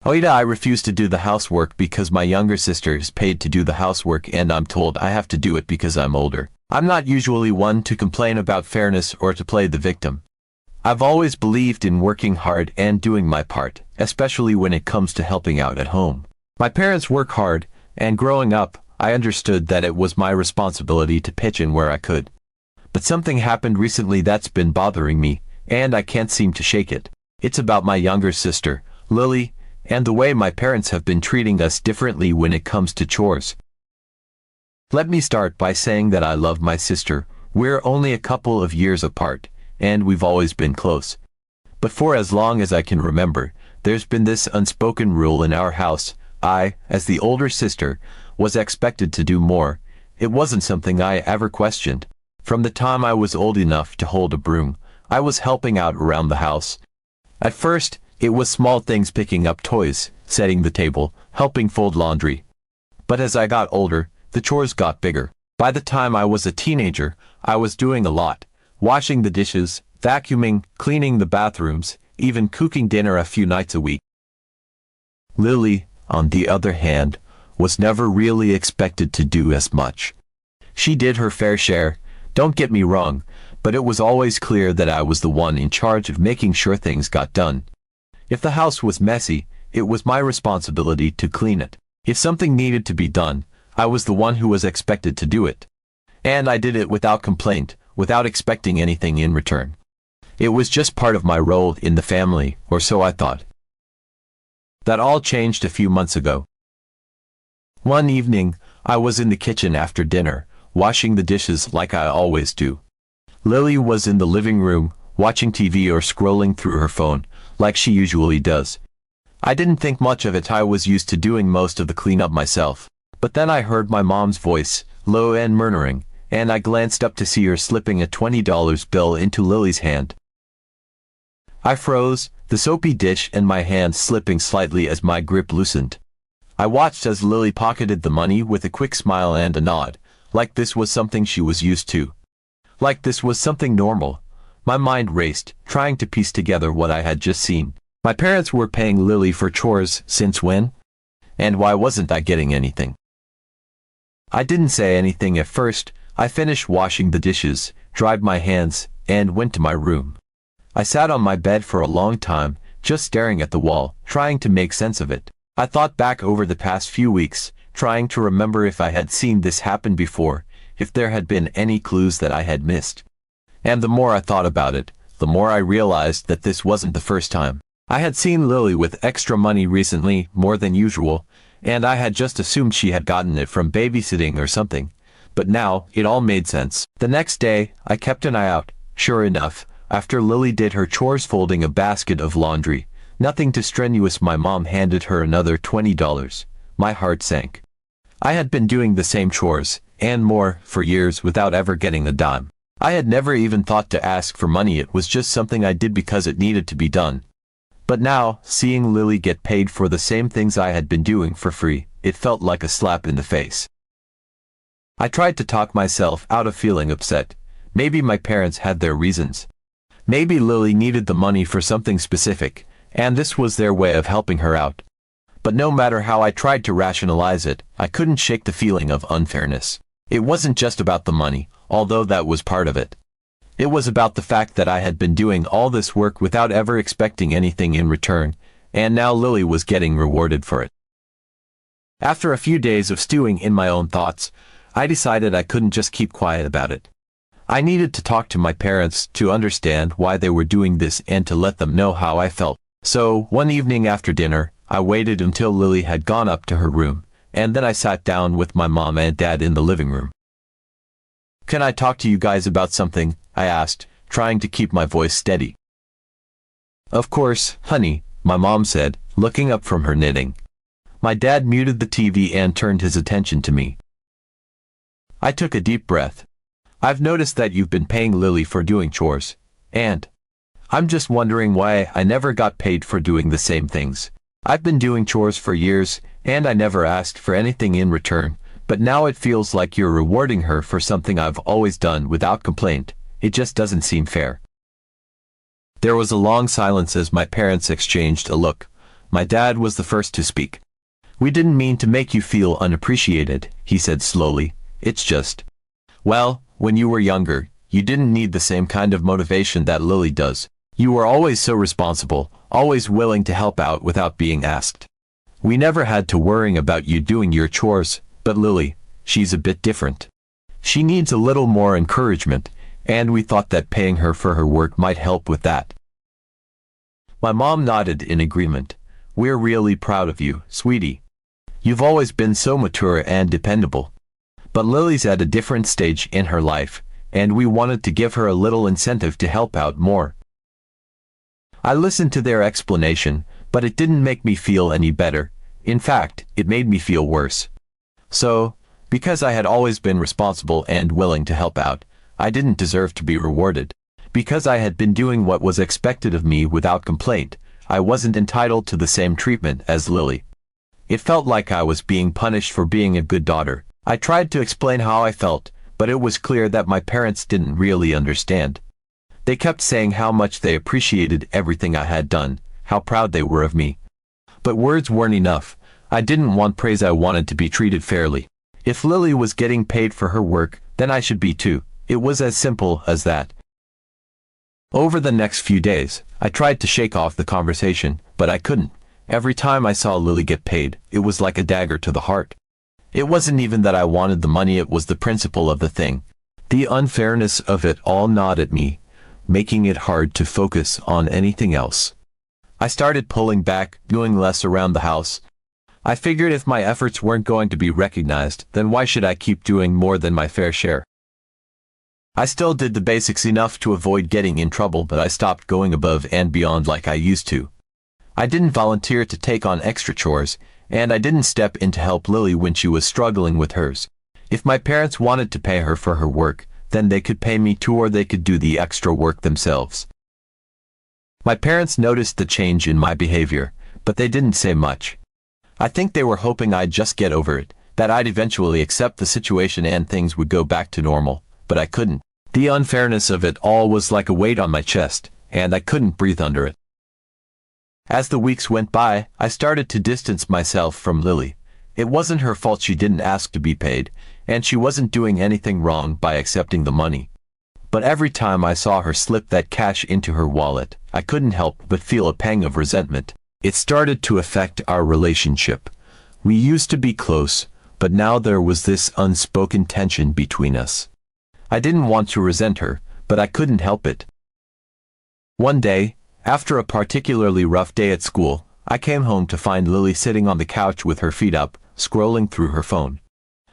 AITA, I refuse to do the housework because my younger sister is paid to do the housework and I'm told I have to do it because I'm older. I'm not usually one to complain about fairness or to play the victim. I've always believed in working hard and doing my part, especially when it comes to helping out at home. My parents work hard, and growing up, I understood that it was my responsibility to pitch in where I could. But something happened recently that's been bothering me, and I can't seem to shake it. It's about my younger sister, Lily, and the way my parents have been treating us differently when it comes to chores. Let me start by saying that I love my sister. We're only a couple of years apart, and we've always been close. But for as long as I can remember, there's been this unspoken rule in our house. I, as the older sister, was expected to do more. It wasn't something I ever questioned. From the time I was old enough to hold a broom, I was helping out around the house. At first, it was small things, picking up toys, setting the table, helping fold laundry. But as I got older, the chores got bigger. By the time I was a teenager, I was doing a lot. Washing the dishes, vacuuming, cleaning the bathrooms, even cooking dinner a few nights a week. Lily, on the other hand, was never really expected to do as much. She did her fair share, don't get me wrong, but it was always clear that I was the one in charge of making sure things got done. If the house was messy, it was my responsibility to clean it. If something needed to be done, I was the one who was expected to do it. And I did it without complaint, without expecting anything in return. It was just part of my role in the family, or so I thought. That all changed a few months ago. One evening, I was in the kitchen after dinner, washing the dishes like I always do. Lily was in the living room, watching TV or scrolling through her phone, like she usually does. I didn't think much of it. I was used to doing most of the cleanup myself. But then I heard my mom's voice, low and murmuring, and I glanced up to see her slipping a $20 bill into Lily's hand. I froze, the soapy dish and my hand slipping slightly as my grip loosened. I watched as Lily pocketed the money with a quick smile and a nod, like this was something she was used to. Like this was something normal. My mind raced, trying to piece together what I had just seen. My parents were paying Lily for chores since when? And why wasn't I getting anything? I didn't say anything at first. I finished washing the dishes, dried my hands, and went to my room. I sat on my bed for a long time, just staring at the wall, trying to make sense of it. I thought back over the past few weeks, trying to remember if I had seen this happen before, if there had been any clues that I had missed. And the more I thought about it, the more I realized that this wasn't the first time. I had seen Lily with extra money recently, more than usual, and I had just assumed she had gotten it from babysitting or something. But now, it all made sense. The next day, I kept an eye out. Sure enough, after Lily did her chores folding a basket of laundry, nothing too strenuous, my mom handed her another $20. My heart sank. I had been doing the same chores, and more, for years without ever getting a dime. I had never even thought to ask for money. It was just something I did because it needed to be done. But now, seeing Lily get paid for the same things I had been doing for free, it felt like a slap in the face. I tried to talk myself out of feeling upset. Maybe my parents had their reasons. Maybe Lily needed the money for something specific, and this was their way of helping her out. But no matter how I tried to rationalize it, I couldn't shake the feeling of unfairness. It wasn't just about the money, although that was part of it. It was about the fact that I had been doing all this work without ever expecting anything in return, and now Lily was getting rewarded for it. After a few days of stewing in my own thoughts, I decided I couldn't just keep quiet about it. I needed to talk to my parents to understand why they were doing this and to let them know how I felt. So, one evening after dinner, I waited until Lily had gone up to her room, and then I sat down with my mom and dad in the living room. "Can I talk to you guys about something?" I asked, trying to keep my voice steady. "Of course, honey," my mom said, looking up from her knitting. My dad muted the TV and turned his attention to me. I took a deep breath. "I've noticed that you've been paying Lily for doing chores, and I'm just wondering why I never got paid for doing the same things. I've been doing chores for years, and I never asked for anything in return, but now it feels like you're rewarding her for something I've always done without complaint. It just doesn't seem fair." There was a long silence as my parents exchanged a look. My dad was the first to speak. "We didn't mean to make you feel unappreciated," he said slowly. "It's just, well, when you were younger, you didn't need the same kind of motivation that Lily does. You were always so responsible, always willing to help out without being asked. We never had to worry about you doing your chores, but Lily, she's a bit different. She needs a little more encouragement, and we thought that paying her for her work might help with that." My mom nodded in agreement. "We're really proud of you, sweetie. You've always been so mature and dependable. But Lily's at a different stage in her life, and we wanted to give her a little incentive to help out more." I listened to their explanation, but it didn't make me feel any better. In fact, it made me feel worse. So, because I had always been responsible and willing to help out, I didn't deserve to be rewarded. Because I had been doing what was expected of me without complaint, I wasn't entitled to the same treatment as Lily. It felt like I was being punished for being a good daughter. I tried to explain how I felt, but it was clear that my parents didn't really understand. They kept saying how much they appreciated everything I had done, how proud they were of me. But words weren't enough. I didn't want praise, I wanted to be treated fairly. If Lily was getting paid for her work, then I should be too. It was as simple as that. Over the next few days, I tried to shake off the conversation, but I couldn't. Every time I saw Lily get paid, it was like a dagger to the heart. It wasn't even that I wanted the money, it was the principle of the thing. The unfairness of it all gnawed at me, making it hard to focus on anything else. I started pulling back, doing less around the house. I figured if my efforts weren't going to be recognized, then why should I keep doing more than my fair share? I still did the basics enough to avoid getting in trouble, but I stopped going above and beyond like I used to. I didn't volunteer to take on extra chores, and I didn't step in to help Lily when she was struggling with hers. If my parents wanted to pay her for her work, then they could pay me too, or they could do the extra work themselves. My parents noticed the change in my behavior, but they didn't say much. I think they were hoping I'd just get over it, that I'd eventually accept the situation and things would go back to normal, but I couldn't. The unfairness of it all was like a weight on my chest, and I couldn't breathe under it. As the weeks went by, I started to distance myself from Lily. It wasn't her fault she didn't ask to be paid, and she wasn't doing anything wrong by accepting the money. But every time I saw her slip that cash into her wallet, I couldn't help but feel a pang of resentment. It started to affect our relationship. We used to be close, but now there was this unspoken tension between us. I didn't want to resent her, but I couldn't help it. One day, after a particularly rough day at school, I came home to find Lily sitting on the couch with her feet up, scrolling through her phone.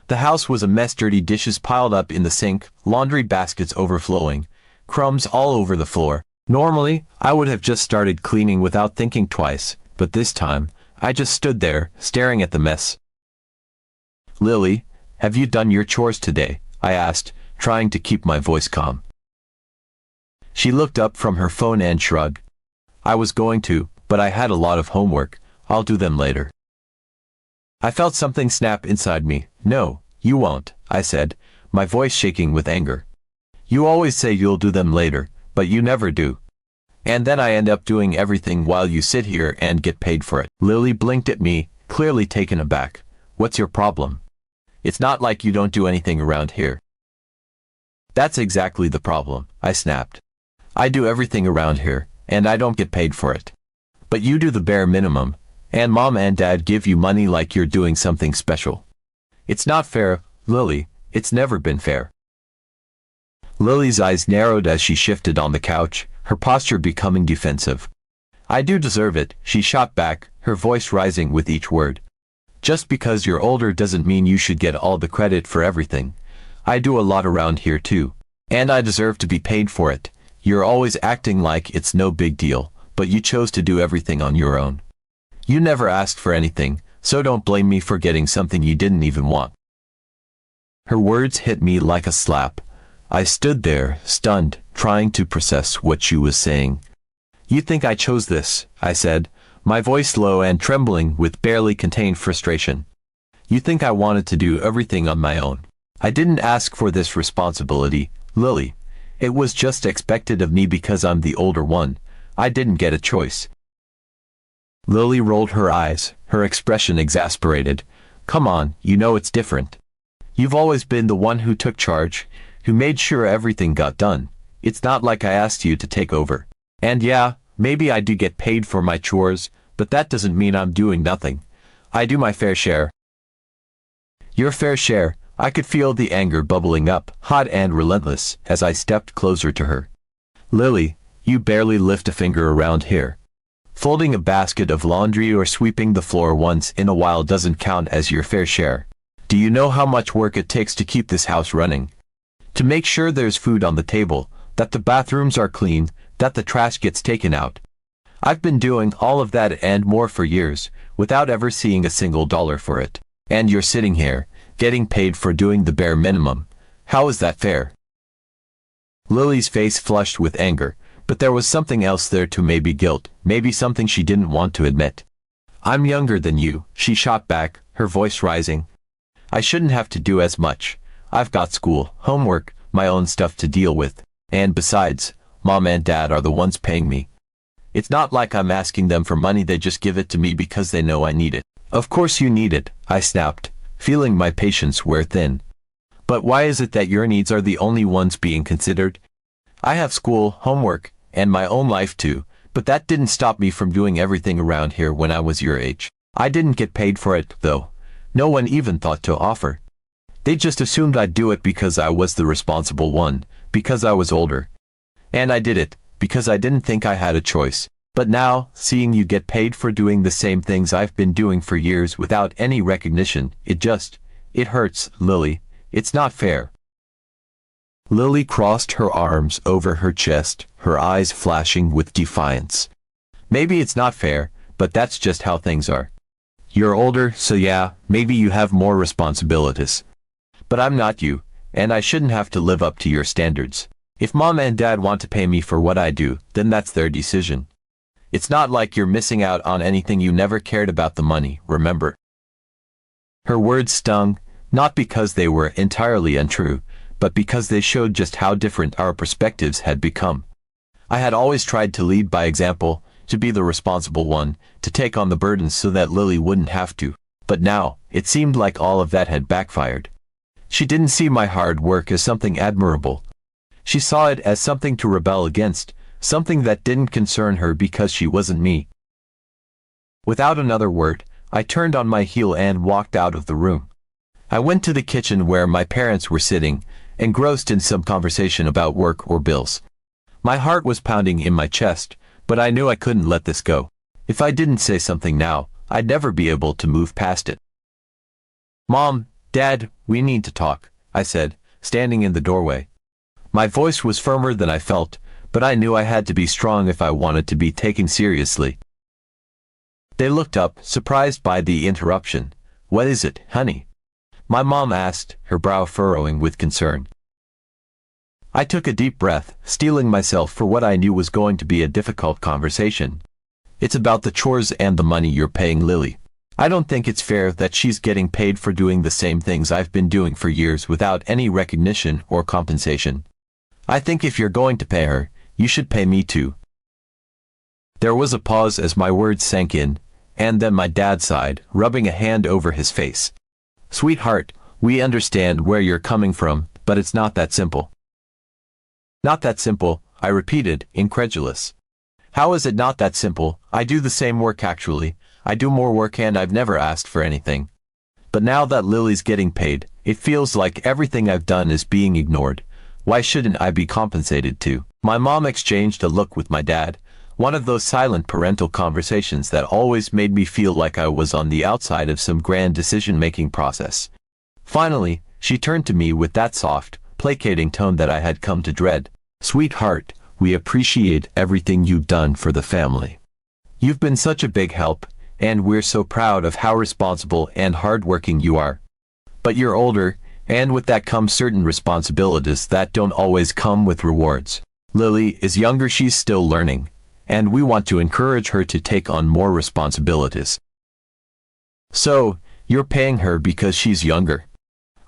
The house was a mess, dirty dishes piled up in the sink, laundry baskets overflowing, crumbs all over the floor. Normally, I would have just started cleaning without thinking twice, but this time, I just stood there, staring at the mess. "Lily, have you done your chores today?" I asked, trying to keep my voice calm. She looked up from her phone and shrugged. "I was going to, but I had a lot of homework. I'll do them later." I felt something snap inside me. "No, you won't," I said, my voice shaking with anger. "You always say you'll do them later, but you never do. And then I end up doing everything while you sit here and get paid for it." Lily blinked at me, clearly taken aback. "What's your problem? It's not like you don't do anything around here." "That's exactly the problem," I snapped. "I do everything around here, and I don't get paid for it. But you do the bare minimum, and Mom and Dad give you money like you're doing something special. It's not fair, Lily. It's never been fair." Lily's eyes narrowed as she shifted on the couch, her posture becoming defensive. "I do deserve it," she shot back, her voice rising with each word. "Just because you're older doesn't mean you should get all the credit for everything. I do a lot around here too, and I deserve to be paid for it. You're always acting like it's no big deal, but you chose to do everything on your own. You never asked for anything, so don't blame me for getting something you didn't even want." Her words hit me like a slap. I stood there, stunned, trying to process what she was saying. "You think I chose this," I said, my voice low and trembling with barely contained frustration. "You think I wanted to do everything on my own. I didn't ask for this responsibility, Lily. It was just expected of me because I'm the older one. I didn't get a choice." Lily rolled her eyes, her expression exasperated. Come on, you know it's different. You've always been the one who took charge, who made sure everything got done. It's not like I asked you to take over. And yeah, maybe I do get paid for my chores, but that doesn't mean I'm doing nothing. I do my fair share. Your fair share. I could feel the anger bubbling up, hot and relentless, as I stepped closer to her. Lily, you barely lift a finger around here. Folding a basket of laundry or sweeping the floor once in a while doesn't count as your fair share. Do you know how much work it takes to keep this house running? To make sure there's food on the table, that the bathrooms are clean, that the trash gets taken out. I've been doing all of that and more for years, without ever seeing a single dollar for it. And you're sitting here, getting paid for doing the bare minimum. How is that fair? Lily's face flushed with anger, but there was something else there too, maybe guilt, maybe something she didn't want to admit. I'm younger than you, she shot back, her voice rising. I shouldn't have to do as much. I've got school, homework, my own stuff to deal with. And besides, Mom and Dad are the ones paying me. It's not like I'm asking them for money, they just give it to me because they know I need it. Of course you need it, I snapped, feeling my patience wear thin. But why is it that your needs are the only ones being considered? I have school, homework, and my own life too, but that didn't stop me from doing everything around here when I was your age. I didn't get paid for it, though. No one even thought to offer. They just assumed I'd do it because I was the responsible one, because I was older. And I did it, because I didn't think I had a choice. But now, seeing you get paid for doing the same things I've been doing for years without any recognition, it hurts, Lily. It's not fair. Lily crossed her arms over her chest, her eyes flashing with defiance. Maybe it's not fair, but that's just how things are. You're older, so yeah, maybe you have more responsibilities. But I'm not you, and I shouldn't have to live up to your standards. If Mom and Dad want to pay me for what I do, then that's their decision. It's not like you're missing out on anything, you never cared about the money, remember? Her words stung, not because they were entirely untrue, but because they showed just how different our perspectives had become. I had always tried to lead by example, to be the responsible one, to take on the burdens so that Lily wouldn't have to. But now, it seemed like all of that had backfired. She didn't see my hard work as something admirable. She saw it as something to rebel against, something that didn't concern her because she wasn't me. Without another word, I turned on my heel and walked out of the room. I went to the kitchen where my parents were sitting, engrossed in some conversation about work or bills. My heart was pounding in my chest, but I knew I couldn't let this go. If I didn't say something now, I'd never be able to move past it. Mom, Dad, we need to talk, I said, standing in the doorway. My voice was firmer than I felt, but I knew I had to be strong if I wanted to be taken seriously. They looked up, surprised by the interruption. What is it, honey? My mom asked, her brow furrowing with concern. I took a deep breath, steeling myself for what I knew was going to be a difficult conversation. It's about the chores and the money you're paying Lily. I don't think it's fair that she's getting paid for doing the same things I've been doing for years without any recognition or compensation. I think if you're going to pay her, you should pay me too. There was a pause as my words sank in, and then my dad sighed, rubbing a hand over his face. Sweetheart, we understand where you're coming from, but it's not that simple. Not that simple, I repeated, incredulous. How is it not that simple? I do the same work actually. I do more work and I've never asked for anything. But now that Lily's getting paid, it feels like everything I've done is being ignored. Why shouldn't I be compensated too? My mom exchanged a look with my dad, one of those silent parental conversations that always made me feel like I was on the outside of some grand decision-making process. Finally, she turned to me with that soft, placating tone that I had come to dread. Sweetheart, we appreciate everything you've done for the family. You've been such a big help, and we're so proud of how responsible and hardworking you are. But you're older, and with that comes certain responsibilities that don't always come with rewards. Lily is younger, she's still learning, and we want to encourage her to take on more responsibilities. So, you're paying her because she's younger?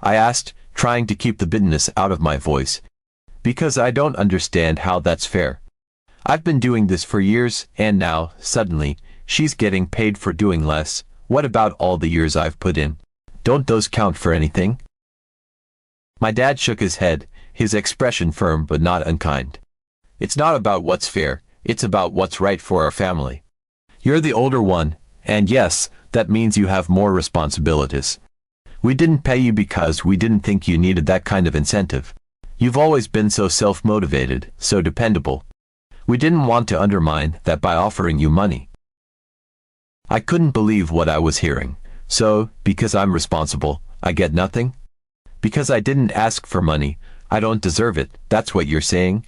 I asked, trying to keep the bitterness out of my voice. Because I don't understand how that's fair. I've been doing this for years, and now, suddenly, she's getting paid for doing less. What about all the years I've put in? Don't those count for anything? My dad shook his head, his expression firm but not unkind. It's not about what's fair, it's about what's right for our family. You're the older one, and yes, that means you have more responsibilities. We didn't pay you because we didn't think you needed that kind of incentive. You've always been so self-motivated, so dependable. We didn't want to undermine that by offering you money. I couldn't believe what I was hearing. So, because I'm responsible, I get nothing? Because I didn't ask for money, I don't deserve it, that's what you're saying?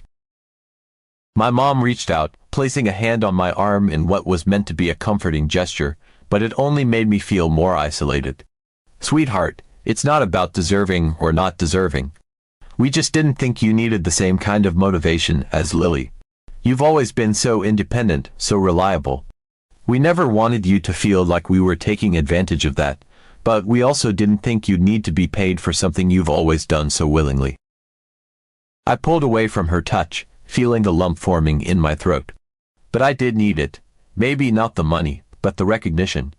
My mom reached out, placing a hand on my arm in what was meant to be a comforting gesture, but it only made me feel more isolated. Sweetheart, it's not about deserving or not deserving. We just didn't think you needed the same kind of motivation as Lily. You've always been so independent, so reliable. We never wanted you to feel like we were taking advantage of that, but we also didn't think you'd need to be paid for something you've always done so willingly. I pulled away from her touch, feeling the lump forming in my throat. But I did need it. Maybe not the money, but the recognition.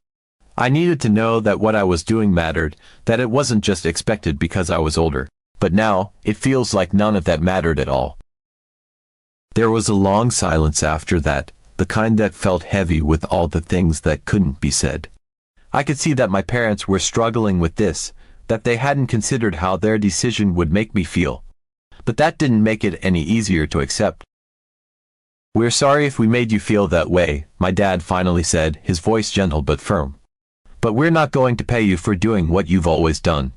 I needed to know that what I was doing mattered, that it wasn't just expected because I was older. But now, it feels like none of that mattered at all. There was a long silence after that, the kind that felt heavy with all the things that couldn't be said. I could see that my parents were struggling with this, that they hadn't considered how their decision would make me feel. But that didn't make it any easier to accept. We're sorry if we made you feel that way, my dad finally said, his voice gentle but firm. But we're not going to pay you for doing what you've always done.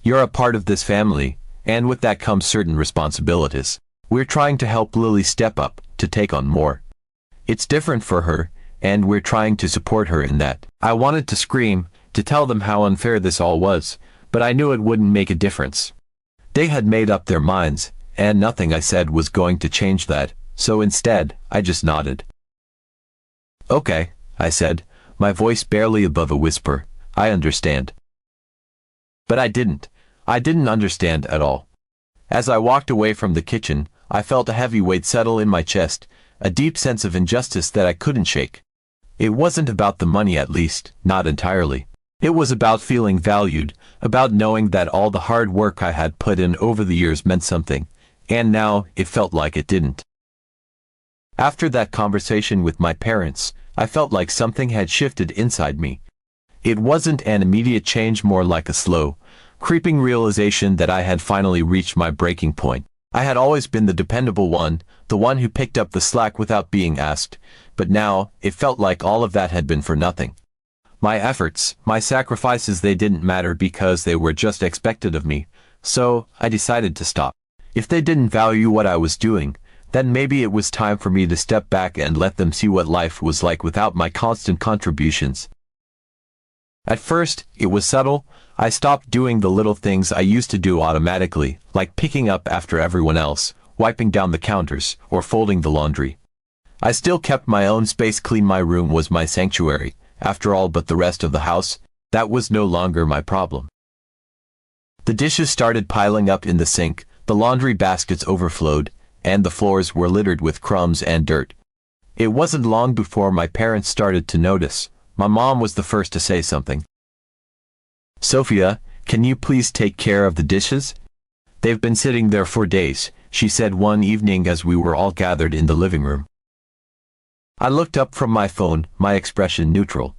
You're a part of this family, and with that comes certain responsibilities. We're trying to help Lily step up, to take on more. It's different for her, and we're trying to support her in that. I wanted to scream, to tell them how unfair this all was, but I knew it wouldn't make a difference. They had made up their minds, and nothing I said was going to change that, so instead, I just nodded. Okay, I said, my voice barely above a whisper, I understand. But I didn't understand at all. As I walked away from the kitchen, I felt a heavy weight settle in my chest, a deep sense of injustice that I couldn't shake. It wasn't about the money, at least, not entirely. It was about feeling valued, about knowing that all the hard work I had put in over the years meant something, and now it felt like it didn't. After that conversation with my parents, I felt like something had shifted inside me. It wasn't an immediate change, more like a slow, creeping realization that I had finally reached my breaking point. I had always been the dependable one, the one who picked up the slack without being asked, but now, it felt like all of that had been for nothing. My efforts, my sacrifices, they didn't matter because they were just expected of me, so I decided to stop. If they didn't value what I was doing, then maybe it was time for me to step back and let them see what life was like without my constant contributions. At first, it was subtle. I stopped doing the little things I used to do automatically, like picking up after everyone else, wiping down the counters, or folding the laundry. I still kept my own space clean. My room was my sanctuary, after all, but the rest of the house, that was no longer my problem. The dishes started piling up in the sink, the laundry baskets overflowed, and the floors were littered with crumbs and dirt. It wasn't long before my parents started to notice. My mom was the first to say something. "Sophia, can you please take care of the dishes? They've been sitting there for days," she said one evening as we were all gathered in the living room. I looked up from my phone, my expression neutral.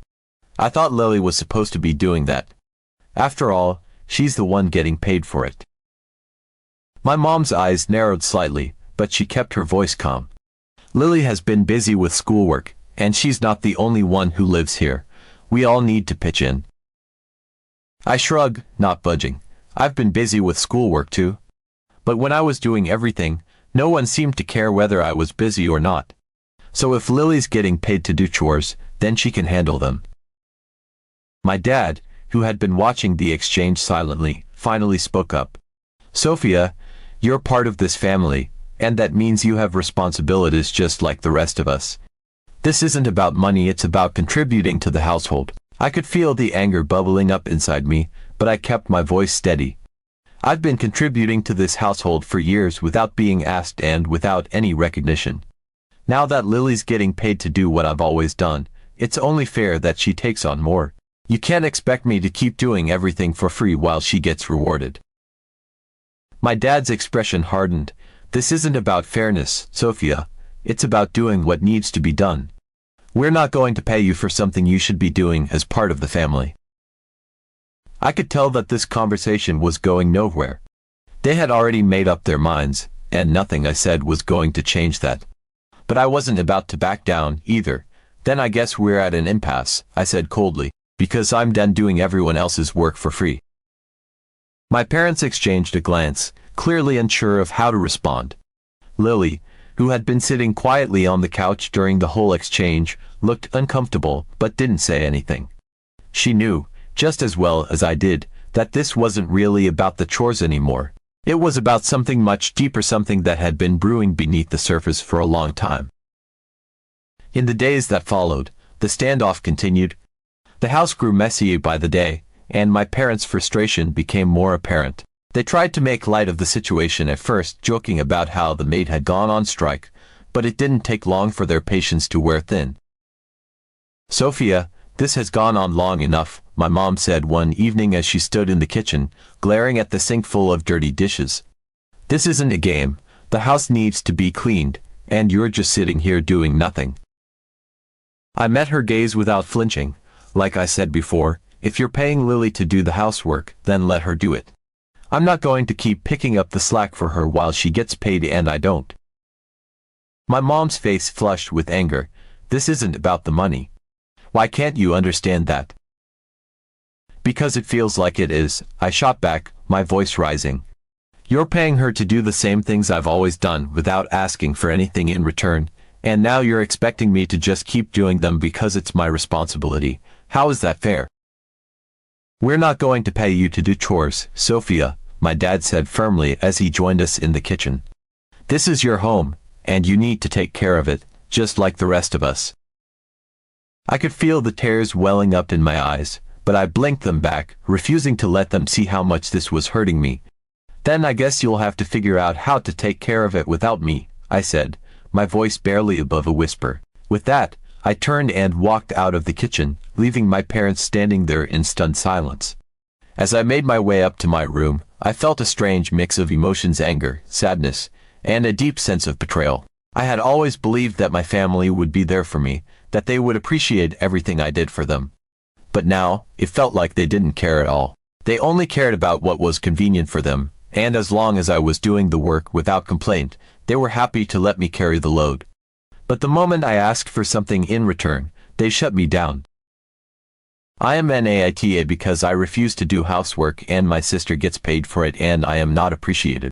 I thought Lily was supposed to be doing that. After all, she's the one getting paid for it. My mom's eyes narrowed slightly, but she kept her voice calm. "Lily has been busy with schoolwork, and she's not the only one who lives here. We all need to pitch in." I shrugged, not budging. I've been busy with schoolwork too. But when I was doing everything, no one seemed to care whether I was busy or not. So if Lily's getting paid to do chores, then she can handle them. My dad, who had been watching the exchange silently, finally spoke up. "Sophia, you're part of this family, and that means you have responsibilities just like the rest of us. This isn't about money, it's about contributing to the household." I could feel the anger bubbling up inside me, but I kept my voice steady. I've been contributing to this household for years without being asked and without any recognition. Now that Lily's getting paid to do what I've always done, It's only fair that she takes on more. You can't expect me to keep doing everything for free while she gets rewarded." My dad's expression hardened. "This isn't about fairness, Sophia. It's about doing what needs to be done. We're not going to pay you for something you should be doing as part of the family." I could tell that this conversation was going nowhere. They had already made up their minds, and nothing I said was going to change that. But I wasn't about to back down, either. "Then I guess we're at an impasse," I said coldly, "because I'm done doing everyone else's work for free." My parents exchanged a glance, clearly unsure of how to respond. Lily, who had been sitting quietly on the couch during the whole exchange, looked uncomfortable but didn't say anything. She knew, just as well as I did, that this wasn't really about the chores anymore. It was about something much deeper, something that had been brewing beneath the surface for a long time. In the days that followed, the standoff continued. The house grew messy by the day, and my parents' frustration became more apparent. They tried to make light of the situation at first, joking about how the maid had gone on strike, but it didn't take long for their patience to wear thin. "Sophia, this has gone on long enough," my mom said one evening as she stood in the kitchen, glaring at the sink full of dirty dishes. "This isn't a game. The house needs to be cleaned, and you're just sitting here doing nothing." I met her gaze without flinching. "Like I said before, if you're paying Lily to do the housework, then let her do it. I'm not going to keep picking up the slack for her while she gets paid and I don't." My mom's face flushed with anger. "This isn't about the money. Why can't you understand that?" "Because it feels like it is," I shot back, my voice rising. "You're paying her to do the same things I've always done without asking for anything in return, and now you're expecting me to just keep doing them because it's my responsibility. How is that fair?" "We're not going to pay you to do chores, Sophia," my dad said firmly as he joined us in the kitchen. "This is your home, and you need to take care of it, just like the rest of us." I could feel the tears welling up in my eyes, but I blinked them back, refusing to let them see how much this was hurting me. "Then I guess you'll have to figure out how to take care of it without me," I said, my voice barely above a whisper. With that, I turned and walked out of the kitchen, leaving my parents standing there in stunned silence. As I made my way up to my room, I felt a strange mix of emotions: anger, sadness, and a deep sense of betrayal. I had always believed that my family would be there for me, that they would appreciate everything I did for them. But now, it felt like they didn't care at all. They only cared about what was convenient for them, and as long as I was doing the work without complaint, they were happy to let me carry the load. But the moment I asked for something in return, they shut me down. I am an AITA because I refuse to do housework and my sister gets paid for it and I am not appreciated.